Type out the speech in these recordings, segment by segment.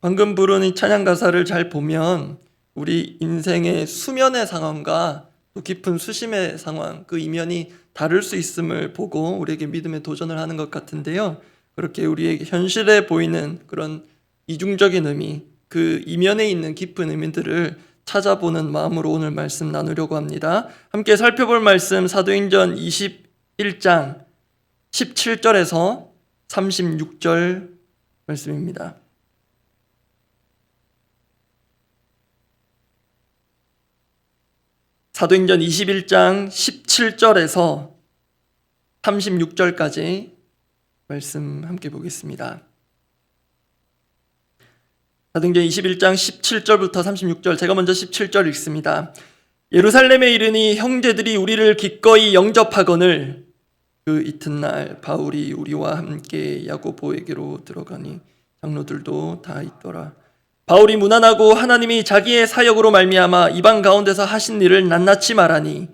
방금 부른 이 찬양 가사를 잘 보면 우리 인생의 수면의 상황과 또 깊은 수심의 상황, 그 이면이 다를 수 있음을 보고 우리에게 믿음의 도전을 하는 것 같은데요. 그렇게 우리에게 현실에 보이는 그런 이중적인 의미, 그 이면에 있는 깊은 의미들을 찾아보는 마음으로 오늘 말씀 나누려고 합니다. 함께 살펴볼 말씀 사도행전 21장 17절에서 36절 말씀입니다. 사도행전 21장 17절에서 36절까지 말씀 함께 보겠습니다. 사도행전 21장 17절부터 36절, 제가 먼저 17절 읽습니다. 예루살렘에 이르니 형제들이 우리를 기꺼이 영접하거늘 그 이튿날 바울이 우리와 함께 야고보에게로 들어가니 장로들도 다 있더라. 바울이 무난하고 하나님이 자기의 사역으로 말미암아 이방 가운데서 하신 일을 낱낱이 말하니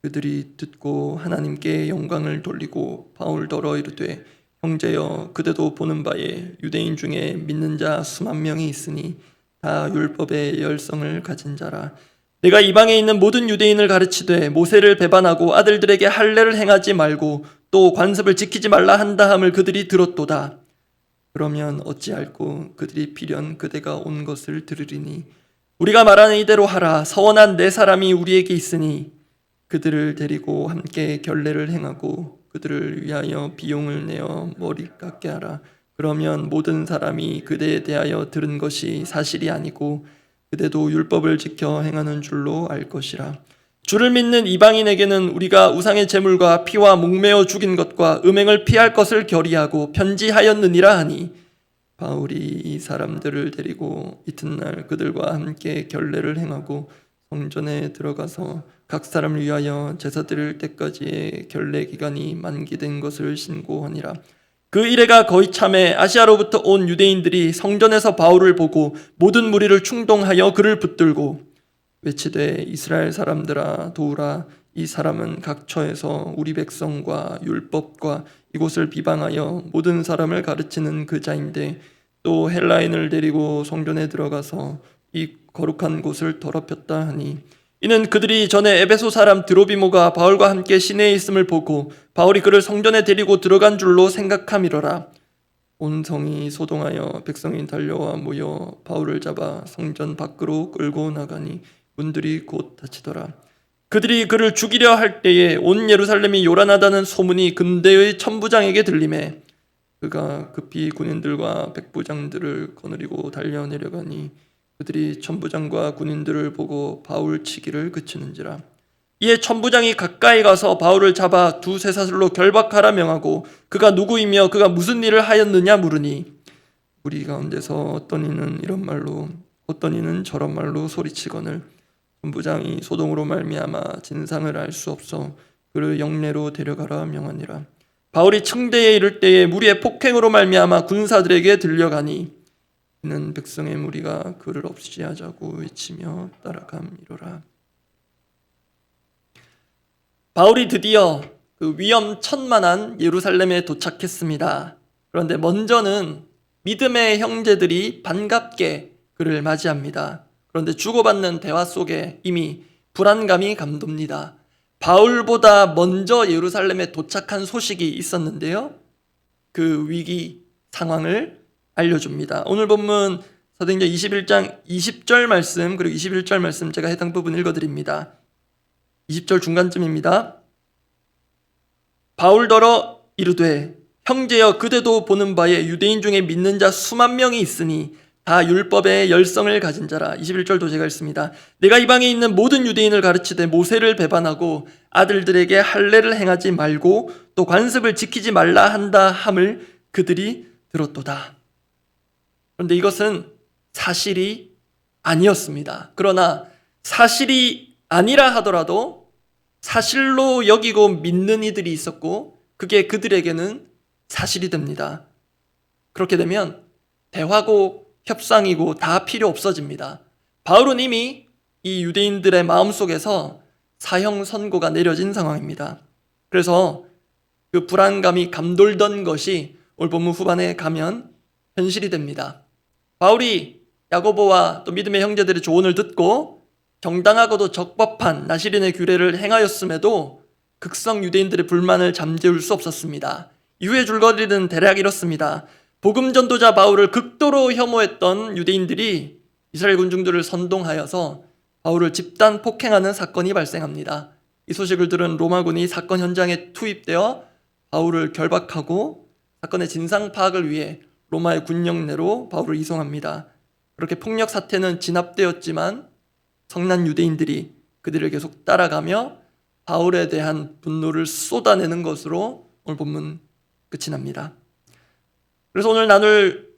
그들이 듣고 하나님께 영광을 돌리고 바울더러 이르되 형제여 그대도 보는 바에 유대인 중에 믿는 자 수만 명이 있으니 다 율법의 열성을 가진 자라. 내가 이방에 있는 모든 유대인을 가르치되 모세를 배반하고 아들들에게 할례를 행하지 말고 또 관습을 지키지 말라 한다 함을 그들이 들었도다. 그러면 어찌할꼬 그들이 필연 그대가 온 것을 들으리니 우리가 말하는 이대로 하라. 서원한 네 사람이 우리에게 있으니 그들을 데리고 함께 결례를 행하고 그들을 위하여 비용을 내어 머리 깎게 하라. 그러면 모든 사람이 그대에 대하여 들은 것이 사실이 아니고 그대도 율법을 지켜 행하는 줄로 알 것이라. 주를 믿는 이방인에게는 우리가 우상의 제물과 피와 목매어 죽인 것과 음행을 피할 것을 결의하고 편지하였느니라 하니 바울이 이 사람들을 데리고 이튿날 그들과 함께 결례를 행하고 성전에 들어가서 각 사람을 위하여 제사 드릴 때까지의 결례 기간이 만기된 것을 신고하니라. 그 이래가 거의 참에 아시아로부터 온 유대인들이 성전에서 바울을 보고 모든 무리를 충동하여 그를 붙들고 외치되 이스라엘 사람들아 도우라. 이 사람은 각처에서 우리 백성과 율법과 이곳을 비방하여 모든 사람을 가르치는 그 자인데 또 헬라인을 데리고 성전에 들어가서 이 거룩한 곳을 더럽혔다 하니 이는 그들이 전에 에베소 사람 드로비모가 바울과 함께 시내에 있음을 보고 바울이 그를 성전에 데리고 들어간 줄로 생각함이로라. 온 성이 소동하여 백성이 달려와 모여 바울을 잡아 성전 밖으로 끌고 나가니 문들이 곧 닫히더라. 그들이 그를 죽이려 할 때에 온 예루살렘이 요란하다는 소문이 근대의 천부장에게 들리매 그가 급히 군인들과 백부장들을 거느리고 달려 내려가니 그들이 천부장과 군인들을 보고 바울 치기를 그치는지라. 이에 천부장이 가까이 가서 바울을 잡아 두 쇠사슬로 결박하라 명하고 그가 누구이며 그가 무슨 일을 하였느냐 물으니 우리 가운데서 어떤 이는 이런 말로 어떤 이는 저런 말로 소리치거늘 천부장이 소동으로 말미암아 진상을 알 수 없어 그를 영내로 데려가라 명하니라. 바울이 층대에 이를 때에 무리의 폭행으로 말미암아 군사들에게 들려가니 이는 백성의 무리가 그를 없이 하자고 외치며 따라감이로라. 바울이 드디어 그 위험천만한 예루살렘에 도착했습니다. 그런데 먼저는 믿음의 형제들이 반갑게 그를 맞이합니다. 그런데 주고받는 대화 속에 이미 불안감이 감돕니다. 바울보다 먼저 예루살렘에 도착한 소식이 있었는데요. 그 위기 상황을 알려줍니다. 오늘 본문 사도행전 21장 20절 말씀 그리고 21절 말씀 제가 해당 부분 읽어드립니다. 20절 중간쯤입니다. 바울더러 이르되 형제여 그대도 보는 바에 유대인 중에 믿는 자 수만 명이 있으니 다 율법의 열성을 가진 자라. 21절도 제가 읽습니다. 내가 이방에 있는 모든 유대인을 가르치되 모세를 배반하고 아들들에게 할례를 행하지 말고 또 관습을 지키지 말라 한다 함을 그들이 들었도다. 그런데 이것은 사실이 아니었습니다. 그러나 사실이 아니라 하더라도 사실로 여기고 믿는 이들이 있었고 그게 그들에게는 사실이 됩니다. 그렇게 되면 대화고 협상이고 다 필요 없어집니다. 바울은 이미 이 유대인들의 마음속에서 사형 선고가 내려진 상황입니다. 그래서 그 불안감이 감돌던 것이 오늘 본문 후반에 가면 현실이 됩니다. 바울이 야고보와 또 믿음의 형제들의 조언을 듣고 정당하고도 적법한 나시린의 규례를 행하였음에도 극성 유대인들의 불만을 잠재울 수 없었습니다. 이후의 줄거리는 대략 이렇습니다. 복음 전도자 바울을 극도로 혐오했던 유대인들이 이스라엘 군중들을 선동하여서 바울을 집단 폭행하는 사건이 발생합니다. 이 소식을 들은 로마군이 사건 현장에 투입되어 바울을 결박하고 사건의 진상 파악을 위해 로마의 군영내로 바울을 이송합니다. 그렇게 폭력 사태는 진압되었지만 성난 유대인들이 그들을 계속 따라가며 바울에 대한 분노를 쏟아내는 것으로 오늘 본문 끝이 납니다. 그래서 오늘 나눌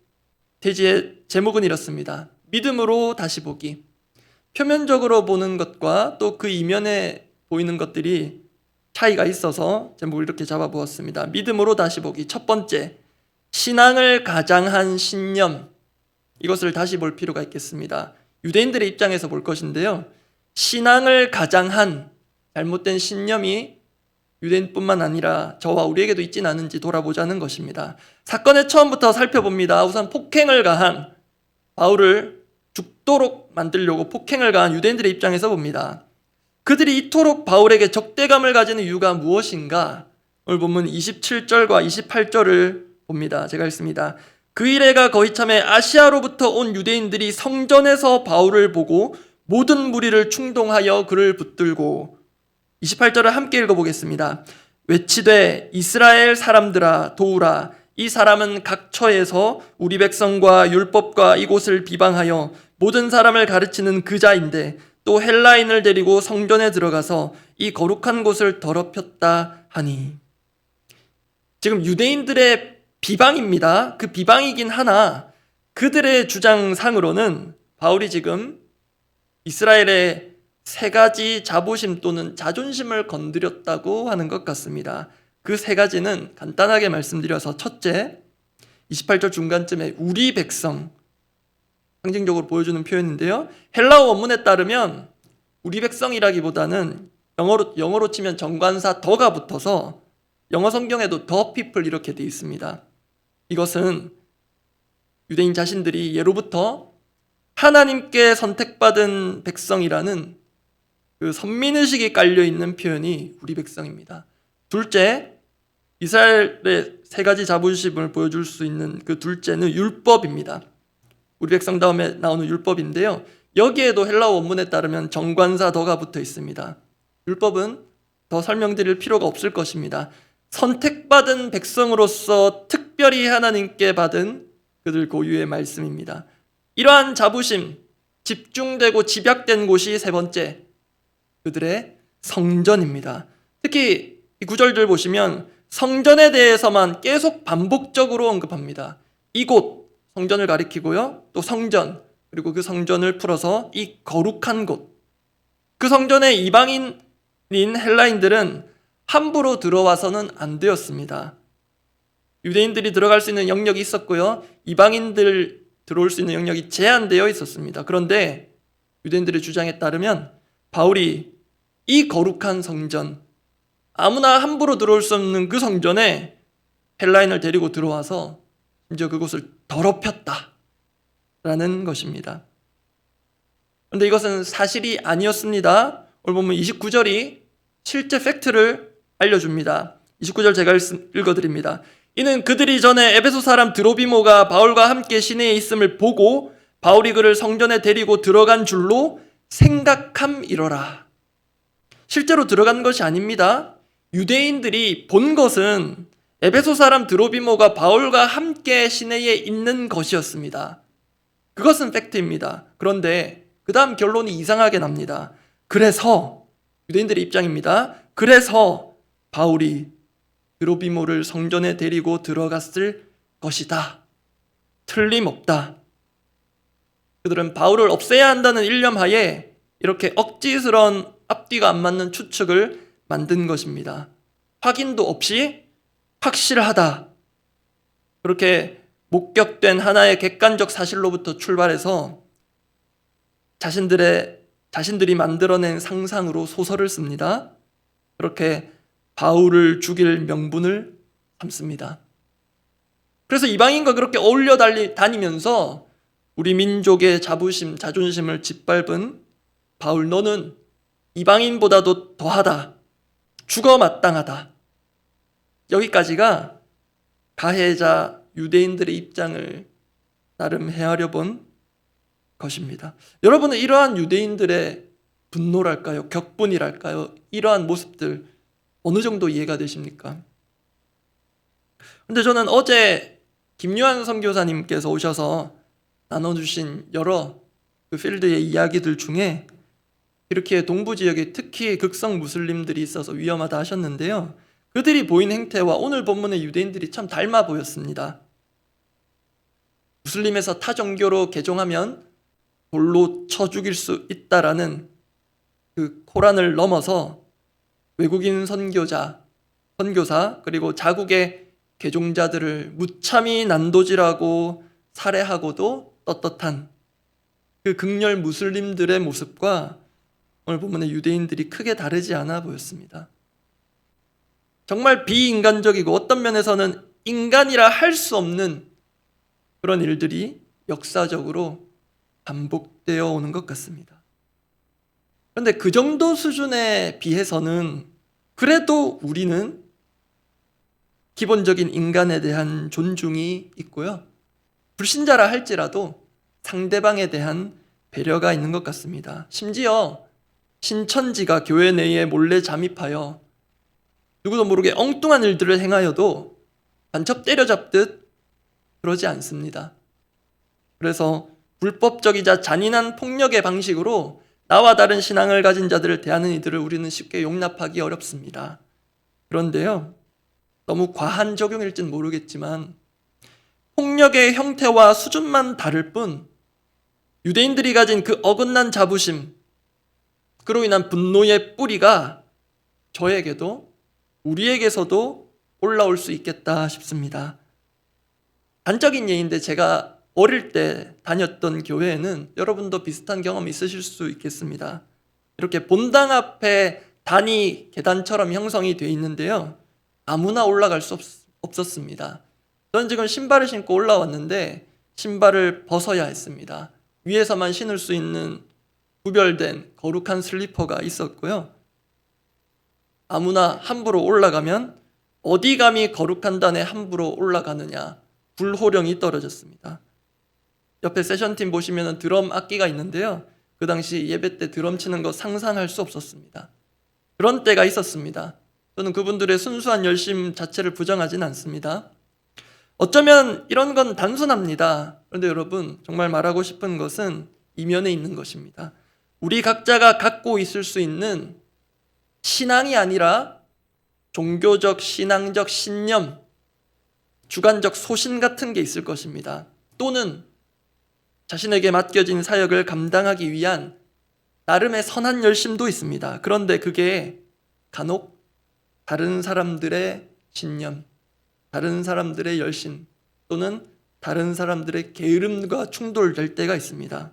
대지의 제목은 이렇습니다. 믿음으로 다시 보기. 표면적으로 보는 것과 또 그 이면에 보이는 것들이 차이가 있어서 제목을 이렇게 잡아보았습니다. 믿음으로 다시 보기. 첫 번째, 신앙을 가장한 신념. 이것을 다시 볼 필요가 있겠습니다. 유대인들의 입장에서 볼 것인데요. 신앙을 가장한 잘못된 신념이 유대인뿐만 아니라 저와 우리에게도 있지는 않은지 돌아보자는 것입니다. 사건의 처음부터 살펴봅니다. 우선 폭행을 가한 바울을 죽도록 만들려고 폭행을 가한 유대인들의 입장에서 봅니다. 그들이 이토록 바울에게 적대감을 가지는 이유가 무엇인가? 오늘 본문 27절과 28절을 봅니다. 제가 읽습니다. 그 이래가 거의 참에 아시아로부터 온 유대인들이 성전에서 바울을 보고 모든 무리를 충동하여 그를 붙들고 28절을 함께 읽어보겠습니다. 외치되 이스라엘 사람들아 도우라. 이 사람은 각처에서 우리 백성과 율법과 이곳을 비방하여 모든 사람을 가르치는 그 자인데 또 헬라인을 데리고 성전에 들어가서 이 거룩한 곳을 더럽혔다 하니. 지금 유대인들의 비방입니다. 그 비방이긴 하나 그들의 주장상으로는 바울이 지금 이스라엘의 세 가지 자부심 또는 자존심을 건드렸다고 하는 것 같습니다. 그 세 가지는 간단하게 말씀드려서 첫째, 28절 중간쯤에 우리 백성 상징적으로 보여주는 표현인데요. 헬라어 원문에 따르면 우리 백성이라기보다는 영어로 치면 정관사 더가 붙어서 영어 성경에도 the people 이렇게 되어 있습니다. 이것은 유대인 자신들이 예로부터 하나님께 선택받은 백성이라는 그 선민의식이 깔려있는 표현이 우리 백성입니다. 둘째, 이스라엘의 세 가지 자부심을 보여줄 수 있는 그 둘째는 율법입니다. 우리 백성 다음에 나오는 율법인데요. 여기에도 헬라어 원문에 따르면 정관사 더가 붙어 있습니다. 율법은 더 설명드릴 필요가 없을 것입니다. 선택받은 백성으로서 특별히 하나님께 받은 그들 고유의 말씀입니다. 이러한 자부심, 집중되고 집약된 곳이 세 번째, 그들의 성전입니다. 특히 이 구절들 보시면 성전에 대해서만 계속 반복적으로 언급합니다. 이곳, 성전을 가리키고요. 또 성전, 그리고 그 성전을 풀어서 이 거룩한 곳. 그 성전에 이방인인 헬라인들은 함부로 들어와서는 안 되었습니다. 유대인들이 들어갈 수 있는 영역이 있었고요. 이방인들 들어올 수 있는 영역이 제한되어 있었습니다. 그런데 유대인들의 주장에 따르면 바울이 이 거룩한 성전, 아무나 함부로 들어올 수 없는 그 성전에 헬라인을 데리고 들어와서 심지어 그곳을 더럽혔다 라는 것입니다. 그런데 이것은 사실이 아니었습니다. 오늘 보면 29절이 실제 팩트를 알려줍니다. 29절 제가 읽어드립니다. 이는 그들이 전에 에베소 사람 드로비모가 바울과 함께 시내에 있음을 보고 바울이 그를 성전에 데리고 들어간 줄로 생각함이러라. 실제로 들어간 것이 아닙니다. 유대인들이 본 것은 에베소 사람 드로비모가 바울과 함께 시내에 있는 것이었습니다. 그것은 팩트입니다. 그런데 그 다음 결론이 이상하게 납니다. 그래서 유대인들의 입장입니다. 그래서 바울이 드로비모를 성전에 데리고 들어갔을 것이다. 틀림없다. 그들은 바울을 없애야 한다는 일념하에 이렇게 억지스러운 앞뒤가 안 맞는 추측을 만든 것입니다. 확인도 없이 확실하다. 그렇게 목격된 하나의 객관적 사실로부터 출발해서 자신들이 만들어낸 상상으로 소설을 씁니다. 그렇게 바울을 죽일 명분을 삼습니다. 그래서 이방인과 그렇게 어울려 다니면서 우리 민족의 자부심, 자존심을 짓밟은 바울, 너는 이방인보다도 더하다. 죽어 마땅하다. 여기까지가 가해자 유대인들의 입장을 나름 헤아려 본 것입니다. 여러분은 이러한 유대인들의 분노랄까요? 격분이랄까요? 이러한 모습들 어느 정도 이해가 되십니까? 근데 저는 어제 김요한 선교사님께서 오셔서 나눠주신 여러 그 필드의 이야기들 중에 이렇게 동부 지역에 특히 극성 무슬림들이 있어서 위험하다 하셨는데요. 그들이 보인 행태와 오늘 본문의 유대인들이 참 닮아 보였습니다. 무슬림에서 타 종교로 개종하면 돌로 쳐 죽일 수 있다라는 그 코란을 넘어서 외국인 선교사 그리고 자국의 개종자들을 무참히 난도질하고 살해하고도 떳떳한 그 극렬 무슬림들의 모습과 오늘 본문의 유대인들이 크게 다르지 않아 보였습니다. 정말 비인간적이고 어떤 면에서는 인간이라 할 수 없는 그런 일들이 역사적으로 반복되어 오는 것 같습니다. 그런데 그 정도 수준에 비해서는 그래도 우리는 기본적인 인간에 대한 존중이 있고요. 불신자라 할지라도 상대방에 대한 배려가 있는 것 같습니다. 심지어 신천지가 교회 내에 몰래 잠입하여 누구도 모르게 엉뚱한 일들을 행하여도 간첩 때려잡듯 그러지 않습니다. 그래서 불법적이자 잔인한 폭력의 방식으로 나와 다른 신앙을 가진 자들을 대하는 이들을 우리는 쉽게 용납하기 어렵습니다. 그런데요, 너무 과한 적용일진 모르겠지만 폭력의 형태와 수준만 다를 뿐 유대인들이 가진 그 어긋난 자부심, 그로 인한 분노의 뿌리가 저에게도 우리에게서도 올라올 수 있겠다 싶습니다. 단적인 예인데 제가 어릴 때 다녔던 교회에는 여러분도 비슷한 경험 있으실 수 있겠습니다. 이렇게 본당 앞에 단이 계단처럼 형성이 되어 있는데요. 아무나 올라갈 수 없었습니다. 저는 지금 신발을 신고 올라왔는데 신발을 벗어야 했습니다. 위에서만 신을 수 있는 구별된 거룩한 슬리퍼가 있었고요. 아무나 함부로 올라가면 어디 감히 거룩한 단에 함부로 올라가느냐, 불호령이 떨어졌습니다. 옆에 세션팀 보시면 드럼 악기가 있는데요. 그 당시 예배 때 드럼 치는 거 상상할 수 없었습니다. 그런 때가 있었습니다. 저는 그분들의 순수한 열심 자체를 부정하진 않습니다. 어쩌면 이런 건 단순합니다. 그런데 여러분, 정말 말하고 싶은 것은 이면에 있는 것입니다. 우리 각자가 갖고 있을 수 있는 신앙이 아니라 종교적, 신앙적 신념, 주관적 소신 같은 게 있을 것입니다. 또는 자신에게 맡겨진 사역을 감당하기 위한 나름의 선한 열심도 있습니다. 그런데 그게 간혹 다른 사람들의 신념, 다른 사람들의 열심 또는 다른 사람들의 게으름과 충돌될 때가 있습니다.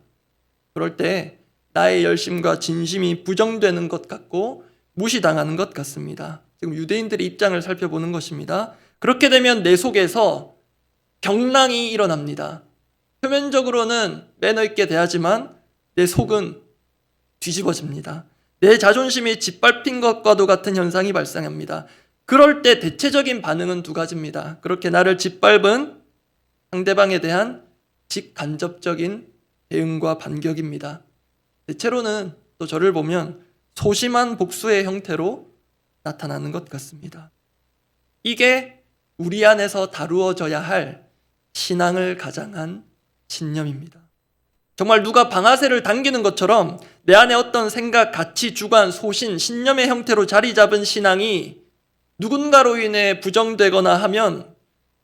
그럴 때 나의 열심과 진심이 부정되는 것 같고 무시당하는 것 같습니다. 지금 유대인들의 입장을 살펴보는 것입니다. 그렇게 되면 내 속에서 경랑이 일어납니다. 표면적으로는 매너 있게 대하지만 내 속은 뒤집어집니다. 내 자존심이 짓밟힌 것과도 같은 현상이 발생합니다. 그럴 때 대체적인 반응은 두 가지입니다. 그렇게 나를 짓밟은 상대방에 대한 직간접적인 대응과 반격입니다. 대체로는 또 저를 보면 소심한 복수의 형태로 나타나는 것 같습니다. 이게 우리 안에서 다루어져야 할 신앙을 가장한 신념입니다. 정말 누가 방아쇠를 당기는 것처럼 내 안에 어떤 생각, 가치, 주관, 소신, 신념의 형태로 자리 잡은 신앙이 누군가로 인해 부정되거나 하면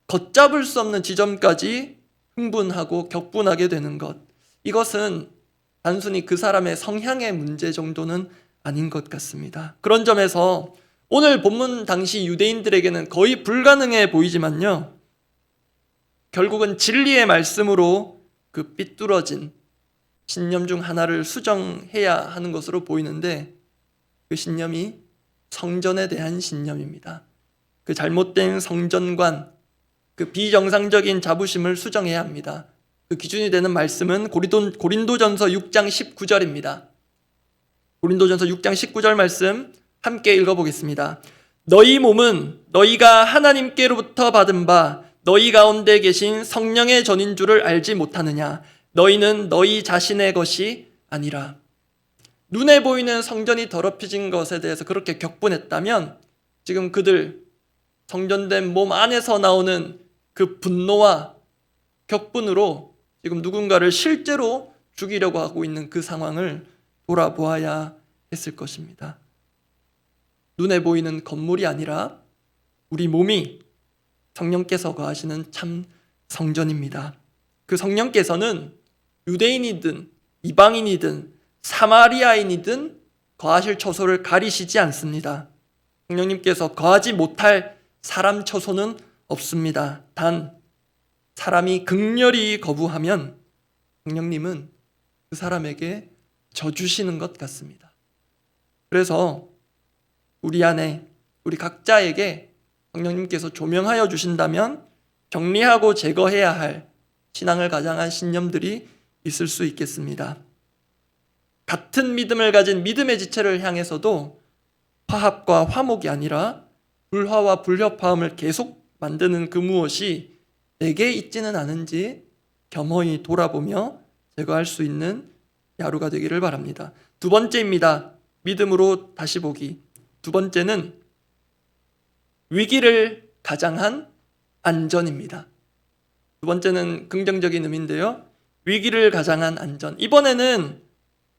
걷잡을 수 없는 지점까지 흥분하고 격분하게 되는 것. 이것은 단순히 그 사람의 성향의 문제 정도는 아닌 것 같습니다. 그런 점에서 오늘 본문 당시 유대인들에게는 거의 불가능해 보이지만요. 결국은 진리의 말씀으로 그 삐뚤어진 신념 중 하나를 수정해야 하는 것으로 보이는데 그 신념이 성전에 대한 신념입니다. 그 잘못된 성전관, 그 비정상적인 자부심을 수정해야 합니다. 그 기준이 되는 말씀은 고린도전서 6장 19절입니다. 고린도전서 6장 19절 말씀 함께 읽어보겠습니다. 너희 몸은 너희가 하나님께로부터 받은 바 너희 가운데 계신 성령의 전인 줄을 알지 못하느냐. 너희는 너희 자신의 것이 아니라. 눈에 보이는 성전이 더럽혀진 것에 대해서 그렇게 격분했다면 지금 그들 성전된 몸 안에서 나오는 그 분노와 격분으로 지금 누군가를 실제로 죽이려고 하고 있는 그 상황을 돌아보아야 했을 것입니다. 눈에 보이는 건물이 아니라 우리 몸이 성령께서 거하시는 참 성전입니다. 그 성령께서는 유대인이든 이방인이든 사마리아인이든 거하실 처소를 가리시지 않습니다. 성령님께서 거하지 못할 사람 처소는 없습니다. 단 사람이 극렬히 거부하면 성령님은 그 사람에게 져주시는 것 같습니다. 그래서 우리 안에 우리 각자에게 성령님께서 조명하여 주신다면 정리하고 제거해야 할 신앙을 가장한 신념들이 있을 수 있겠습니다. 같은 믿음을 가진 믿음의 지체를 향해서도 화합과 화목이 아니라 불화와 불협화음을 계속 만드는 그 무엇이 내게 있지는 않은지 겸허히 돌아보며 제거할 수 있는 야루가 되기를 바랍니다. 두 번째입니다. 믿음으로 다시 보기. 두 번째는 위기를 가장한 안전입니다. 두 번째는 긍정적인 의미인데요. 위기를 가장한 안전. 이번에는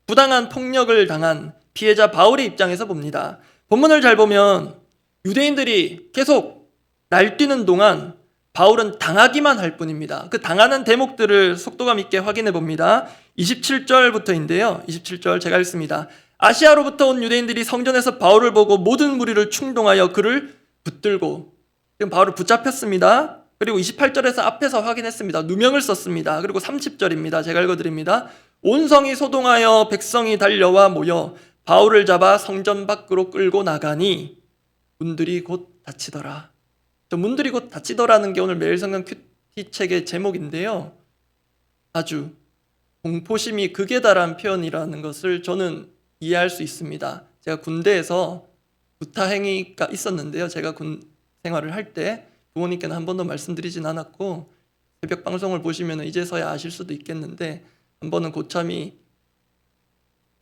부당한 폭력을 당한 피해자 바울의 입장에서 봅니다. 본문을 잘 보면 유대인들이 계속 날뛰는 동안 바울은 당하기만 할 뿐입니다. 그 당하는 대목들을 속도감 있게 확인해 봅니다. 27절부터인데요. 27절 제가 읽습니다. 아시아로부터 온 유대인들이 성전에서 바울을 보고 모든 무리를 충동하여 그를 붙들고, 지금 바울을 붙잡혔습니다. 그리고 28절에서 앞에서 확인했습니다. 누명을 썼습니다. 그리고 30절입니다. 제가 읽어드립니다. 온 성이 소동하여 백성이 달려와 모여 바울을 잡아 성전 밖으로 끌고 나가니 문들이 곧 닫히더라. 문들이 곧 닫히더라는 게 오늘 매일성경 큐티 책의 제목인데요. 아주 공포심이 극에 달한 표현이라는 것을 저는 이해할 수 있습니다. 제가 군대에서 구타행위가 있었는데요. 제가 군 생활을 할 때 부모님께는 한 번도 말씀드리진 않았고 새벽 방송을 보시면 이제서야 아실 수도 있겠는데 한 번은 고참이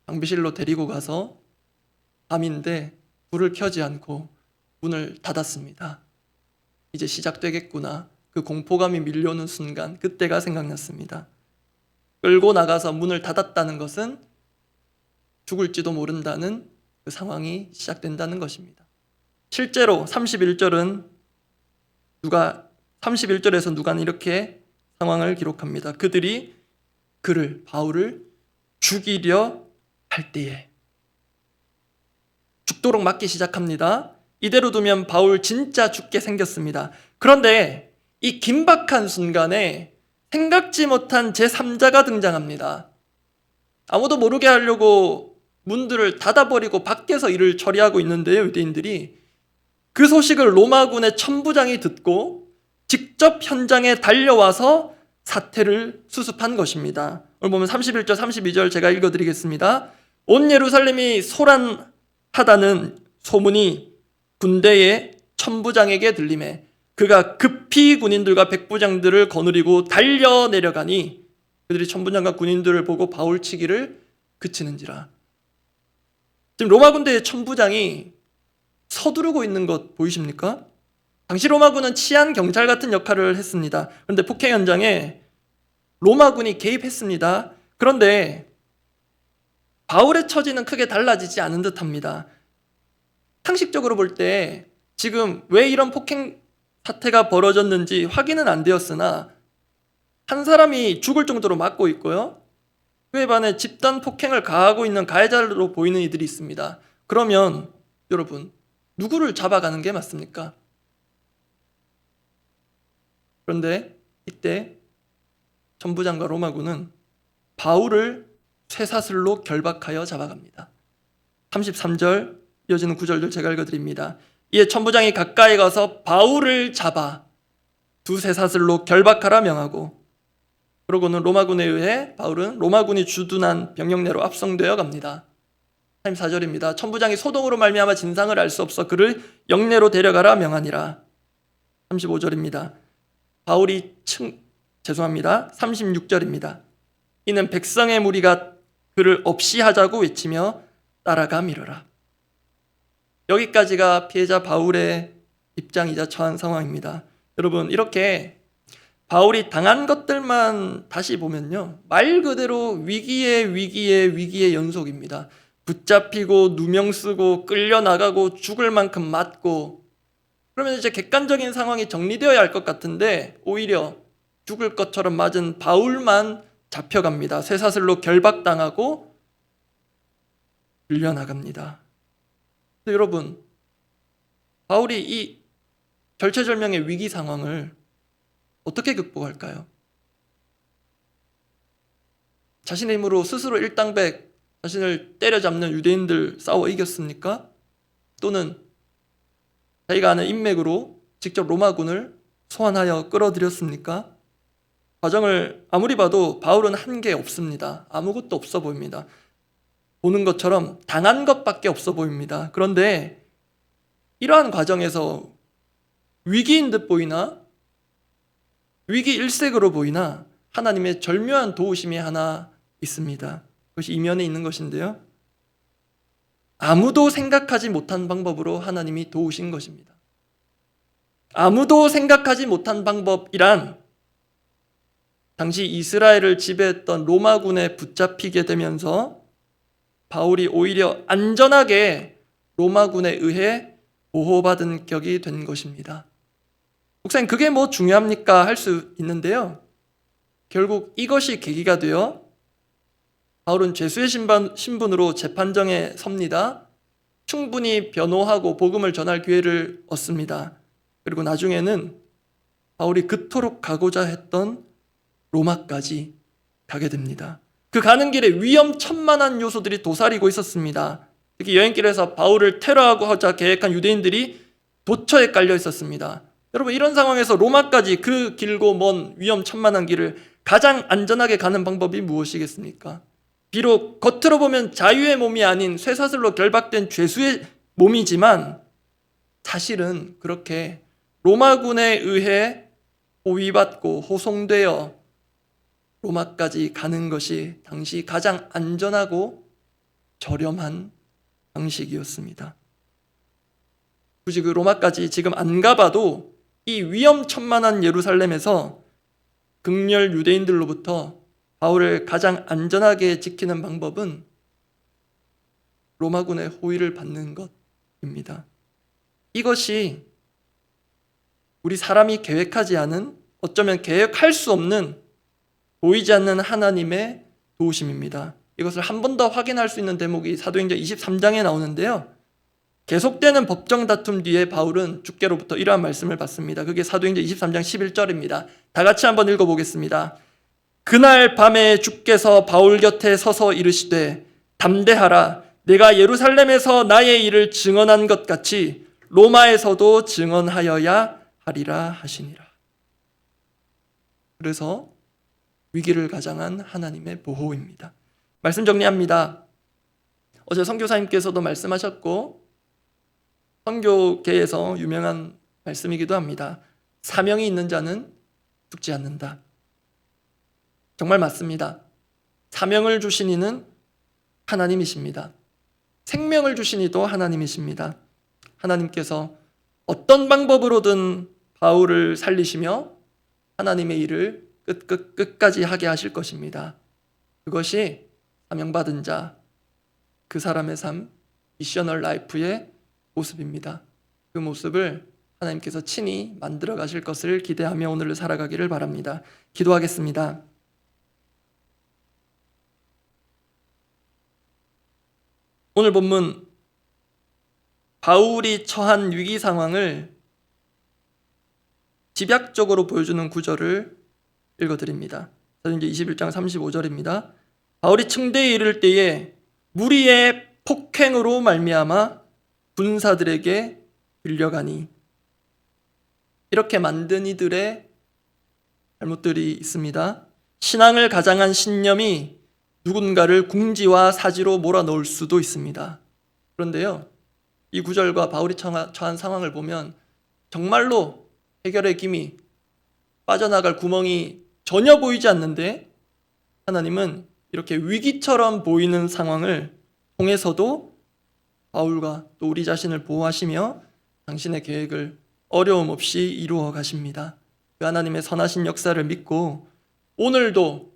방비실로 데리고 가서 밤인데 불을 켜지 않고 문을 닫았습니다. 이제 시작되겠구나. 그 공포감이 밀려오는 순간 그때가 생각났습니다. 끌고 나가서 문을 닫았다는 것은 죽을지도 모른다는 그 상황이 시작된다는 것입니다. 실제로 31절에서 누가 이렇게 상황을 기록합니다. 그들이 바울을 죽이려 할 때에 죽도록 맞기 시작합니다. 이대로 두면 바울 진짜 죽게 생겼습니다. 그런데 이 긴박한 순간에 생각지 못한 제3자가 등장합니다. 아무도 모르게 하려고 문들을 닫아버리고 밖에서 일을 처리하고 있는데요. 유대인들이 그 소식을 로마군의 천부장이 듣고 직접 현장에 달려와서 사태를 수습한 것입니다. 오늘 보면 31절 32절 제가 읽어드리겠습니다. 온 예루살렘이 소란하다는 소문이 군대의 천부장에게 들리매 그가 급히 군인들과 백부장들을 거느리고 달려 내려가니 그들이 천부장과 군인들을 보고 바울 치기를 그치는지라. 지금 로마 군대의 천부장이 서두르고 있는 것 보이십니까? 당시 로마군은 치안 경찰 같은 역할을 했습니다. 그런데 폭행 현장에 로마군이 개입했습니다. 그런데 바울의 처지는 크게 달라지지 않은 듯합니다. 상식적으로 볼 때 지금 왜 이런 폭행 사태가 벌어졌는지 확인은 안 되었으나 한 사람이 죽을 정도로 맞고 있고요. 그에 반해 집단 폭행을 가하고 있는 가해자로 보이는 이들이 있습니다. 그러면 여러분 누구를 잡아가는 게 맞습니까? 그런데 이때 천부장과 로마군은 바울을 쇠사슬로 결박하여 잡아갑니다. 33절 이어지는 구절들 제가 읽어드립니다. 이에 천부장이 가까이 가서 바울을 잡아 두 쇠사슬로 결박하라 명하고 그러고는 로마군에 의해 바울은 로마군이 주둔한 병영내로 압송되어 갑니다. 34절입니다. 천부장이 소동으로 말미암아 진상을 알 수 없어 그를 영내로 데려가라 명하니라. 35절입니다. 바울이 36절입니다. 이는 백성의 무리가 그를 없이 하자고 외치며 따라가 밀어라. 여기까지가 피해자 바울의 입장이자 처한 상황입니다. 여러분, 이렇게 바울이 당한 것들만 다시 보면요, 말 그대로 위기의 연속입니다. 붙잡히고 누명 쓰고 끌려나가고 죽을 만큼 맞고, 그러면 이제 객관적인 상황이 정리되어야 할 것 같은데 오히려 죽을 것처럼 맞은 바울만 잡혀갑니다. 쇠사슬로 결박당하고 끌려나갑니다. 여러분, 바울이 이 절체절명의 위기 상황을 어떻게 극복할까요? 자신의 힘으로 스스로 일당백 자신을 때려잡는 유대인들 싸워 이겼습니까? 또는 자기가 아는 인맥으로 직접 로마군을 소환하여 끌어들였습니까? 과정을 아무리 봐도 바울은 한 게 없습니다. 아무것도 없어 보입니다. 보는 것처럼 당한 것밖에 없어 보입니다. 그런데 이러한 과정에서 위기인 듯 보이나 위기 일색으로 보이나 하나님의 절묘한 도우심이 하나 있습니다. 그것이 이면에 있는 것인데요, 아무도 생각하지 못한 방법으로 하나님이 도우신 것입니다. 아무도 생각하지 못한 방법이란 당시 이스라엘을 지배했던 로마군에 붙잡히게 되면서 바울이 오히려 안전하게 로마군에 의해 보호받은 격이 된 것입니다. 목사님, 그게 뭐 중요합니까? 할 수 있는데요, 결국 이것이 계기가 되어 바울은 죄수의 신분으로 재판정에 섭니다. 충분히 변호하고 복음을 전할 기회를 얻습니다. 그리고 나중에는 바울이 그토록 가고자 했던 로마까지 가게 됩니다. 그 가는 길에 위험천만한 요소들이 도사리고 있었습니다. 특히 여행길에서 바울을 테러하고자 계획한 유대인들이 도처에 깔려 있었습니다. 여러분, 이런 상황에서 로마까지 그 길고 먼 위험천만한 길을 가장 안전하게 가는 방법이 무엇이겠습니까? 비록 겉으로 보면 자유의 몸이 아닌 쇠사슬로 결박된 죄수의 몸이지만 사실은 그렇게 로마군에 의해 호위받고 호송되어 로마까지 가는 것이 당시 가장 안전하고 저렴한 방식이었습니다. 굳이 그 로마까지 지금 안 가봐도 이 위험천만한 예루살렘에서 극렬 유대인들로부터 바울을 가장 안전하게 지키는 방법은 로마군의 호위를 받는 것입니다. 이것이 우리 사람이 계획하지 않은, 어쩌면 계획할 수 없는, 보이지 않는 하나님의 도우심입니다. 이것을 한 번 더 확인할 수 있는 대목이 사도행전 23장에 나오는데요, 계속되는 법정 다툼 뒤에 바울은 주께로부터 이러한 말씀을 받습니다. 그게 사도행전 23장 11절입니다. 다 같이 한번 읽어보겠습니다. 그날 밤에 주께서 바울 곁에 서서 이르시되 담대하라, 내가 예루살렘에서 나의 일을 증언한 것 같이 로마에서도 증언하여야 하리라 하시니라. 그래서 위기를 가장한 하나님의 보호입니다. 말씀 정리합니다. 어제 선교사님께서도 말씀하셨고 선교계에서 유명한 말씀이기도 합니다. 사명이 있는 자는 죽지 않는다. 정말 맞습니다. 사명을 주신 이는 하나님이십니다. 생명을 주신 이도 하나님이십니다. 하나님께서 어떤 방법으로든 바울을 살리시며 하나님의 일을 끝까지 하게 하실 것입니다. 그것이 사명받은 자, 그 사람의 삶, 미셔널 라이프의 모습입니다. 그 모습을 하나님께서 친히 만들어 가실 것을 기대하며 오늘을 살아가기를 바랍니다. 기도하겠습니다. 오늘 본문 바울이 처한 위기 상황을 집약적으로 보여주는 구절을 읽어드립니다. 사도행전 21장 35절입니다. 바울이 층대에 이를 때에 무리의 폭행으로 말미암아 군사들에게 빌려가니, 이렇게 만든 이들의 잘못들이 있습니다. 신앙을 가장한 신념이 누군가를 궁지와 사지로 몰아넣을 수도 있습니다. 그런데요, 이 구절과 바울이 처한 상황을 보면 정말로 해결의 기미, 빠져나갈 구멍이 전혀 보이지 않는데 하나님은 이렇게 위기처럼 보이는 상황을 통해서도 바울과 또 우리 자신을 보호하시며 당신의 계획을 어려움 없이 이루어 가십니다. 그 하나님의 선하신 역사를 믿고 오늘도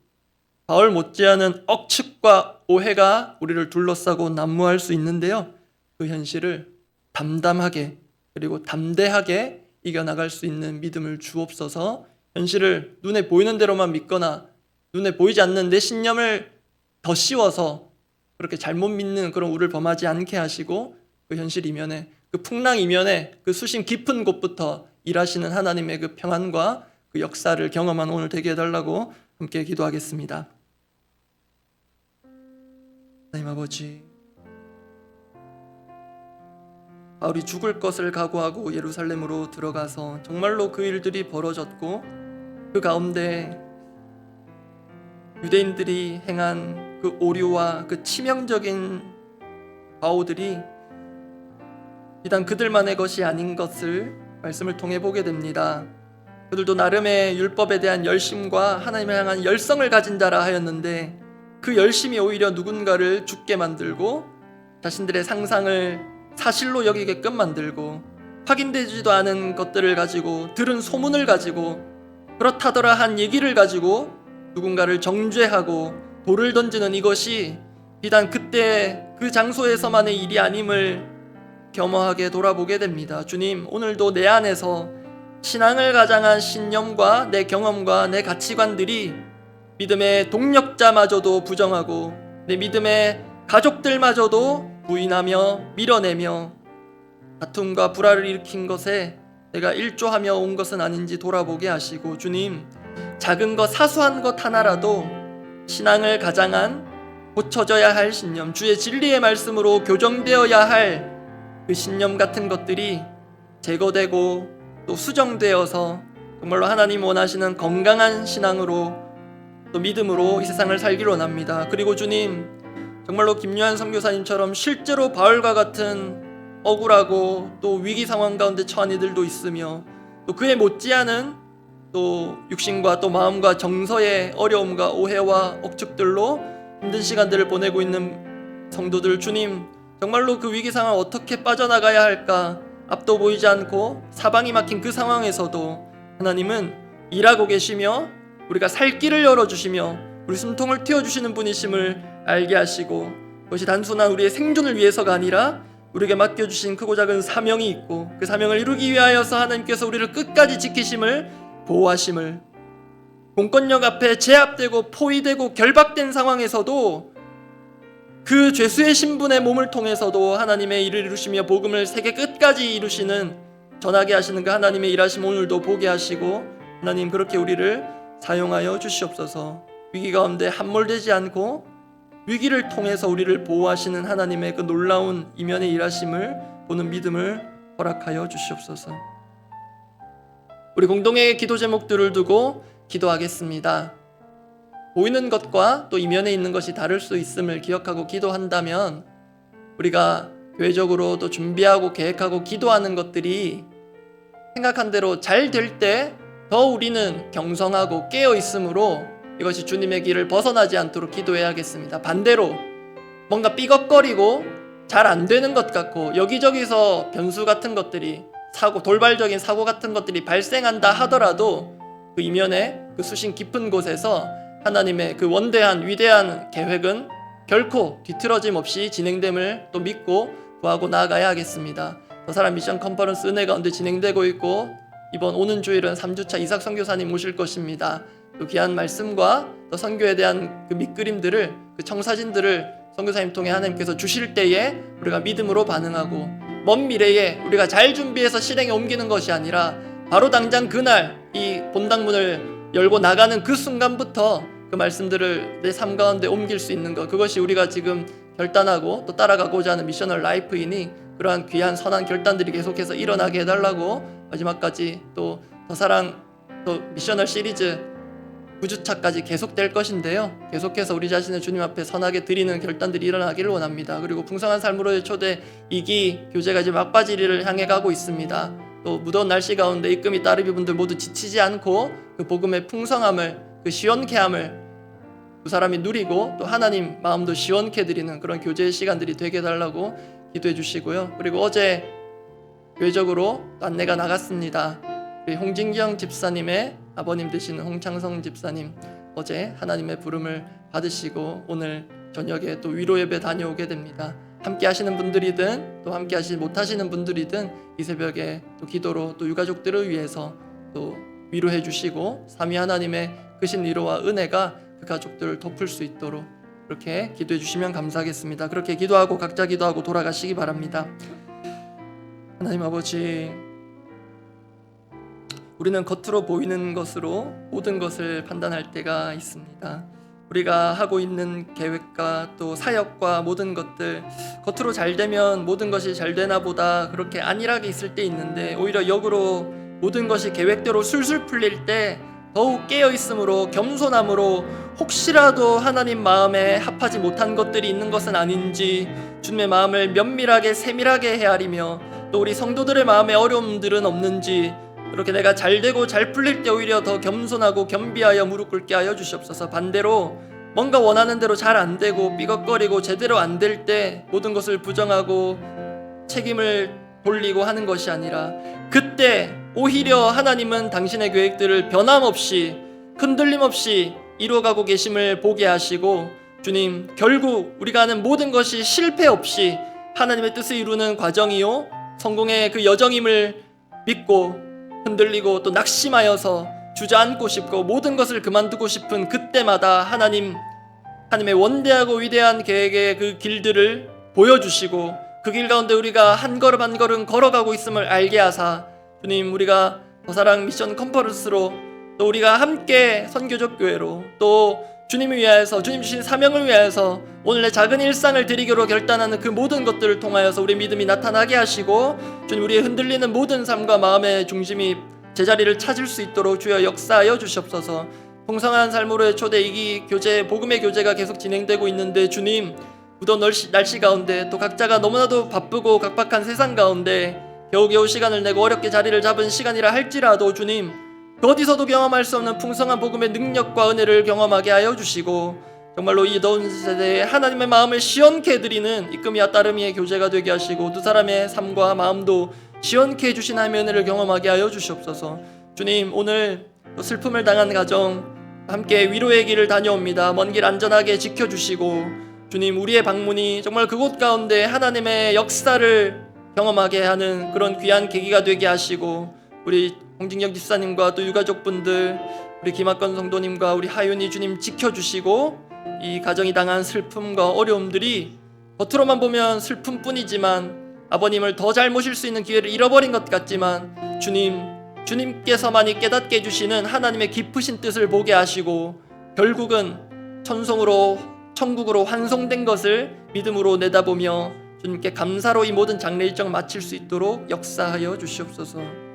바울 못지않은 억측과 오해가 우리를 둘러싸고 난무할 수 있는데요, 그 현실을 담담하게 그리고 담대하게 이겨나갈 수 있는 믿음을 주옵소서. 현실을 눈에 보이는 대로만 믿거나 눈에 보이지 않는 내 신념을 더 씌워서 그렇게 잘못 믿는 그런 우를 범하지 않게 하시고 그 현실 이면에, 그 풍랑 이면에, 그 수심 깊은 곳부터 일하시는 하나님의 그 평안과 그 역사를 경험한 오늘 되게 해달라고 함께 기도하겠습니다. 하나님 아버지, 바울이 죽을 것을 각오하고 예루살렘으로 들어가서 정말로 그 일들이 벌어졌고 그 가운데 유대인들이 행한 그 오류와 그 치명적인 바오들이 비단 그들만의 것이 아닌 것을 말씀을 통해 보게 됩니다. 그들도 나름의 율법에 대한 열심과 하나님을 향한 열성을 가진 자라 하였는데 그 열심이 오히려 누군가를 죽게 만들고 자신들의 상상을 사실로 여기게끔 만들고 확인되지도 않은 것들을 가지고 들은 소문을 가지고 그렇다더라 한 얘기를 가지고 누군가를 정죄하고 돌을 던지는 이것이 비단 그때 그 장소에서만의 일이 아님을 겸허하게 돌아보게 됩니다. 주님, 오늘도 내 안에서 신앙을 가장한 신념과 내 경험과 내 가치관들이 믿음의 동력자마저도 부정하고 내 믿음의 가족들마저도 부인하며 밀어내며 다툼과 불화를 일으킨 것에 내가 일조하며 온 것은 아닌지 돌아보게 하시고, 주님, 작은 것 사소한 것 하나라도 신앙을 가장한 고쳐져야 할 신념, 주의 진리의 말씀으로 교정되어야 할 그 신념 같은 것들이 제거되고 또 수정되어서 정말로 하나님 원하시는 건강한 신앙으로 또 믿음으로 이 세상을 살기로 원합니다. 그리고 주님, 정말로 김요한 선교사님처럼 실제로 바울과 같은 억울하고 또 위기 상황 가운데 처한 이들도 있으며 또 그에 못지않은 또 육신과 또 마음과 정서의 어려움과 오해와 억측들로 힘든 시간들을 보내고 있는 성도들, 주님, 정말로 그 위기 상황을 어떻게 빠져나가야 할까 앞도 보이지 않고 사방이 막힌 그 상황에서도 하나님은 일하고 계시며 우리가 살 길을 열어주시며 우리 숨통을 틔워주시는 분이심을 알게 하시고, 그것이 단순한 우리의 생존을 위해서가 아니라 우리에게 맡겨주신 크고 작은 사명이 있고 그 사명을 이루기 위하여서 하나님께서 우리를 끝까지 지키심을, 보호하심을, 공권력 앞에 제압되고 포위되고 결박된 상황에서도 그 죄수의 신분의 몸을 통해서도 하나님의 일을 이루시며 복음을 세계 끝까지 이루시는, 전하게 하시는 그 하나님의 일하심 오늘도 보게 하시고, 하나님 그렇게 우리를 사용하여 주시옵소서. 위기 가운데 함몰되지 않고 위기를 통해서 우리를 보호하시는 하나님의 그 놀라운 이면의 일하심을 보는 믿음을 허락하여 주시옵소서. 우리 공동의 기도 제목들을 두고 기도하겠습니다. 보이는 것과 또 이면에 있는 것이 다를 수 있음을 기억하고 기도한다면 우리가 교회적으로 또 준비하고 계획하고 기도하는 것들이 생각한 대로 잘 될 때 더 우리는 경성하고 깨어 있으므로 이것이 주님의 길을 벗어나지 않도록 기도해야겠습니다. 반대로 뭔가 삐걱거리고 잘 안 되는 것 같고 여기저기서 변수 같은 것들이 돌발적인 사고 같은 것들이 발생한다 하더라도 그 이면에 그 수심 깊은 곳에서 하나님의 그 원대한 위대한 계획은 결코 뒤틀어짐 없이 진행됨을 또 믿고 구하고 나아가야 하겠습니다. 더 사람 미션 컨퍼런스 은혜 가운데 진행되고 있고 이번 오는 주일은 3주차 이삭 선교사님 오실 것입니다. 또 귀한 말씀과 또 선교에 대한 그 밑그림들을, 그 청사진들을 선교사님 통해 하나님께서 주실 때에 우리가 믿음으로 반응하고 먼 미래에 우리가 잘 준비해서 실행에 옮기는 것이 아니라 바로 당장 그날 이 본당문을 열고 나가는 그 순간부터 그 말씀들을 내 삶 가운데 옮길 수 있는 것, 그것이 우리가 지금 결단하고 또 따라가고자 하는 미셔널 라이프이니 그러한 귀한 선한 결단들이 계속해서 일어나게 해달라고 마지막까지 또 더 사랑 또 미셔널 시리즈 9주차까지 계속될 것인데요. 계속해서 우리 자신을 주님 앞에 선하게 드리는 결단들이 일어나기를 원합니다. 그리고 풍성한 삶으로의 초대 2기 교제가 이제 막바지를 향해 가고 있습니다. 또 무더운 날씨 가운데 입금이 따르비 분들 모두 지치지 않고 그 복음의 풍성함을, 그 시원케함을 두 사람이 누리고 또 하나님 마음도 시원케 드리는 그런 교제의 시간들이 되게 해달라고 기도해 주시고요. 그리고 어제 교회적으로 안내가 나갔습니다. 우리 홍진경 집사님의 아버님 되시는 홍창성 집사님 어제 하나님의 부름을 받으시고 오늘 저녁에 또 위로 예배 다녀오게 됩니다. 함께 하시는 분들이든 또 함께 하시지 못하시는 분들이든 이 새벽에 또 기도로 또 유가족들을 위해서 또 위로해 주시고 삼위 하나님의 크신 위로와 은혜가 그 가족들을 덮을 수 있도록 그렇게 기도해 주시면 감사하겠습니다. 그렇게 기도하고 각자 기도하고 돌아가시기 바랍니다. 하나님 아버지, 우리는 겉으로 보이는 것으로 모든 것을 판단할 때가 있습니다. 우리가 하고 있는 계획과 또 사역과 모든 것들 겉으로 잘 되면 모든 것이 잘 되나 보다 그렇게 안일하게 있을 때 있는데 오히려 역으로 모든 것이 계획대로 술술 풀릴 때 더욱 깨어있음으로 겸손함으로 혹시라도 하나님 마음에 합하지 못한 것들이 있는 것은 아닌지 주님의 마음을 면밀하게 세밀하게 헤아리며 또 우리 성도들의 마음에 어려움들은 없는지 그렇게 내가 잘 되고 잘 풀릴 때 오히려 더 겸손하고 겸비하여 무릎 꿇게 하여 주시옵소서. 반대로 뭔가 원하는 대로 잘 안 되고 삐걱거리고 제대로 안 될 때 모든 것을 부정하고 책임을 돌리고 하는 것이 아니라 그때 오히려 하나님은 당신의 계획들을 변함없이 흔들림 없이 이루어가고 계심을 보게 하시고 주님, 결국 우리가 하는 모든 것이 실패 없이 하나님의 뜻을 이루는 과정이요 성공의 그 여정임을 믿고 흔들리고 또 낙심하여서 주저앉고 싶고 모든 것을 그만두고 싶은 그때마다 하나님의 원대하고 위대한 계획의 그 길들을 보여주시고 그 길 가운데 우리가 한 걸음 한 걸음 걸어가고 있음을 알게 하사 주님, 우리가 더사랑 미션 컨퍼런스로 또 우리가 함께 선교적 교회로 또 주님을 위하여서 주님 주신 사명을 위하여서 오늘의 작은 일상을 드리기로 결단하는 그 모든 것들을 통하여서 우리의 믿음이 나타나게 하시고 주님, 우리의 흔들리는 모든 삶과 마음의 중심이 제자리를 찾을 수 있도록 주여 역사하여 주시옵소서. 풍성한 삶으로의 초대 2기 교제, 복음의 교제가 계속 진행되고 있는데 주님, 무더운 날씨 가운데 또 각자가 너무나도 바쁘고 각박한 세상 가운데 겨우겨우 시간을 내고 어렵게 자리를 잡은 시간이라 할지라도 주님, 그 어디서도 경험할 수 없는 풍성한 복음의 능력과 은혜를 경험하게 하여 주시고 정말로 이 더운 세대에 하나님의 마음을 시원케 해드리는 이끔이와 따름이의 교제가 되게 하시고 두 사람의 삶과 마음도 시원케 해주신 하나님의 은혜를 경험하게 하여 주시옵소서. 주님, 오늘 또 슬픔을 당한 가정 함께 위로의 길을 다녀옵니다. 먼 길 안전하게 지켜주시고 주님, 우리의 방문이 정말 그곳 가운데 하나님의 역사를 경험하게 하는 그런 귀한 계기가 되게 하시고 우리 홍진경 집사님과 또 유가족분들, 우리 김학건 성도님과 우리 하윤이 주님 지켜주시고 이 가정이 당한 슬픔과 어려움들이 겉으로만 보면 슬픔뿐이지만 아버님을 더 잘 모실 수 있는 기회를 잃어버린 것 같지만 주님께서만이 깨닫게 해주시는 하나님의 깊으신 뜻을 보게 하시고 결국은 천국으로 환송된 것을 믿음으로 내다보며 주님께 감사로 이 모든 장례 일정을 마칠 수 있도록 역사하여 주시옵소서.